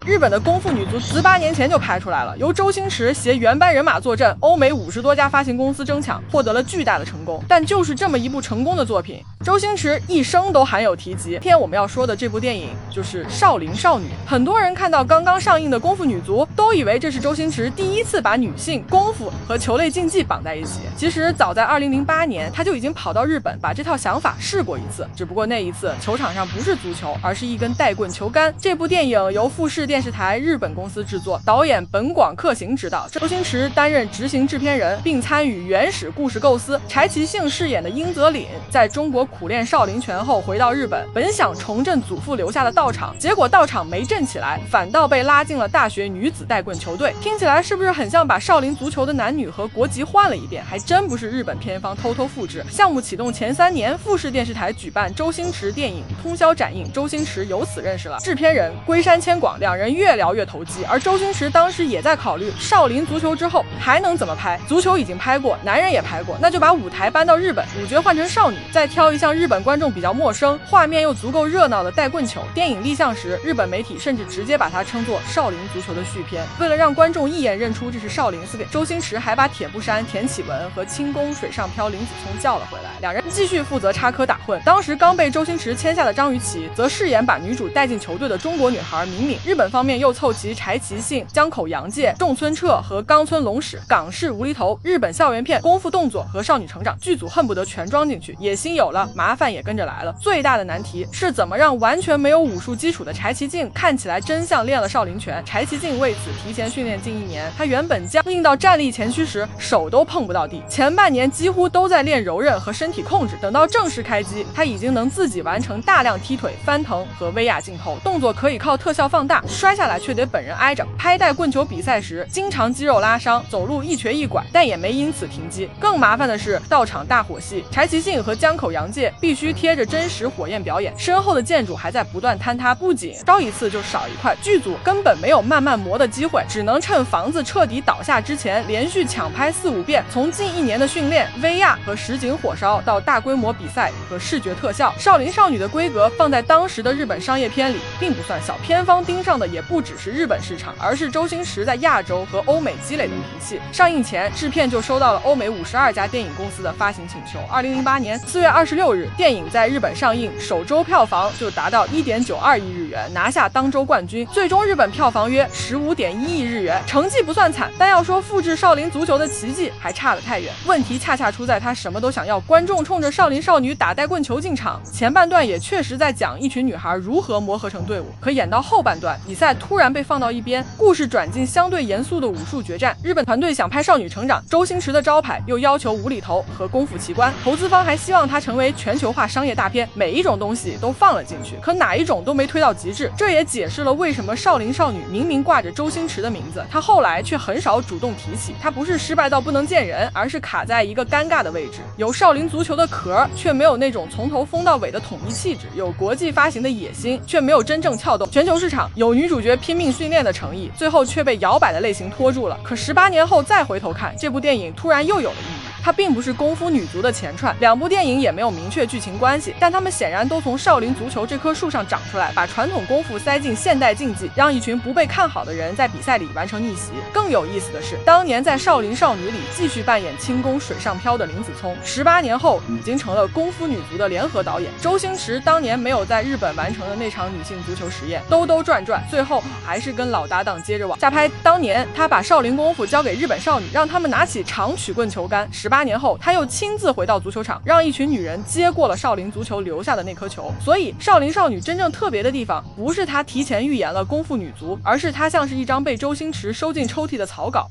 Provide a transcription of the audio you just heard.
日本的功夫女足18年前就拍出来了，由周星驰携原班人马坐镇，欧美50多家发行公司争抢，获得了巨大的成功。但就是这么一部成功的作品，周星驰一生都罕有提及。今天我们要说的这部电影就是《少林少女》。很多人看到刚刚上映的功夫女足，都以为这是周星驰第一次把女性、功夫和球类竞技绑在一起。其实早在2008年，他就已经跑到日本把这套想法试过一次，只不过那一次球场上不是足球，而是一根带棍球杆。这部电影由富士电视台日本公司制作，导演本广克行执导，周星驰担任执行制片人，并参与原始故事构思。柴崎幸饰演的英泽凛在中国苦练少林拳后回到日本，本想重振祖父留下的道场，结果道场没振起来，反倒被拉进了大学女子带棍球队。听起来是不是很像把少林足球的男女和国籍换了一遍？还真不是日本片方偷偷复制。项目启动前3年，富士电视台举办周星驰电影通宵展映，周星驰由此认识了制片人龟山千广，两人越聊越投机。而周星驰当时也在考虑少林足球之后还能怎么拍，足球已经拍过，男人也拍过，那就把舞台搬到日本，主角换成少女，再挑一项日本观众比较陌生、画面又足够热闹的带棍球。电影立项时，日本媒体甚至直接把它称作少林足球的续篇。为了让观众一眼认出这是少林寺，周星驰还把铁布衫、田启文和轻功水上漂林子聪叫了回来，两人继续负责插科打诨。当时刚被周星驰签下的张雨绮则饰演把女主带进球队的中国女孩敏敏。日本方面又凑齐柴崎幸、江口洋介、仲村彻和冈村龙史，港式无厘头、日本校园片、功夫动作和少女成长，剧组恨不得全装进去。野心有了，麻烦也跟着来了。最大的难题是怎么让完全没有武术基础的柴崎幸看起来真像练了少林拳。柴崎幸为此提前训练近1年，他原本僵硬到站立前屈时手都碰不到地，前半年几乎都在练柔韧和身体控制。等到正式开机，他已经能自己完成大量踢腿、翻腾和威亚镜头，动作可以靠特效放大，摔下来却得本人挨着。拍带棍球比赛时经常肌肉拉伤，走路一瘸一拐，但也没因此停机。更麻烦的是到场大火戏，柴崎幸和江口洋介必须贴着真实火焰表演，身后的建筑还在不断坍塌，不仅烧一次就少一块，剧组根本没有慢慢磨的机会，只能趁房子彻底倒下之前连续抢拍4、5遍。从近1年的训练、威亚和实景火烧到大规模比赛和视觉特效，少林少女的规格放在当时的日本商业片里并不算小。片方盯上的也不只是日本市场，而是周星驰在亚洲和欧美积累的名气。上映前，制片就收到了欧美52家电影公司的发行请求。2008年4月26日，电影在日本上映，首周票房就达到1.92亿日元，拿下当周冠军。最终日本票房约15.1亿日元，成绩不算惨，但要说复制少林足球的奇迹还差得太远。问题恰恰出在他什么都想要，观众冲着少林少女打带棍球进场。前半段也确实在讲一群女孩如何磨合成队伍，可演到后半段，比赛突然被放到一边，故事转进相对严肃的武术决战。日本团队想拍少女成长，周星驰的招牌又要求无厘头和功夫奇观，投资方还希望它成为全球化商业大片，每一种东西都放了进去，可哪一种都没推到极致。这也解释了为什么少林少女明明挂着周星驰的名字，他后来却很少主动提起。他不是失败到不能见人，而是卡在一个尴尬的位置，有少林足球的壳，却没有那种从头疯到尾的统一气质，有国际发行的野心，却没有真正撬动全球市场，有女主角拼命训练的诚意，最后却被摇摆的类型拖住了。可18年后再回头看，这部电影突然又有了意义。它并不是功夫女足的前传，两部电影也没有明确剧情关系，但他们显然都从少林足球这棵树上长出来，把传统功夫塞进现代竞技，让一群不被看好的人在比赛里完成逆袭。更有意思的是，当年在少林少女里继续扮演轻功水上漂的林子聪，18年后已经成了功夫女足的联合导演。周星驰当年没有在日本完成的那场女性足球实验，兜兜转转，最后还是跟老搭档接着往下拍。当年他把少林功夫交给日本少女，让他们拿起长曲棍球杆，18年后他又亲自回到足球场，让一群女人接过了少林足球留下的那颗球。所以少林少女真正特别的地方，不是他提前预言了功夫女足，而是它像是一张被周星驰收进抽屉的草稿。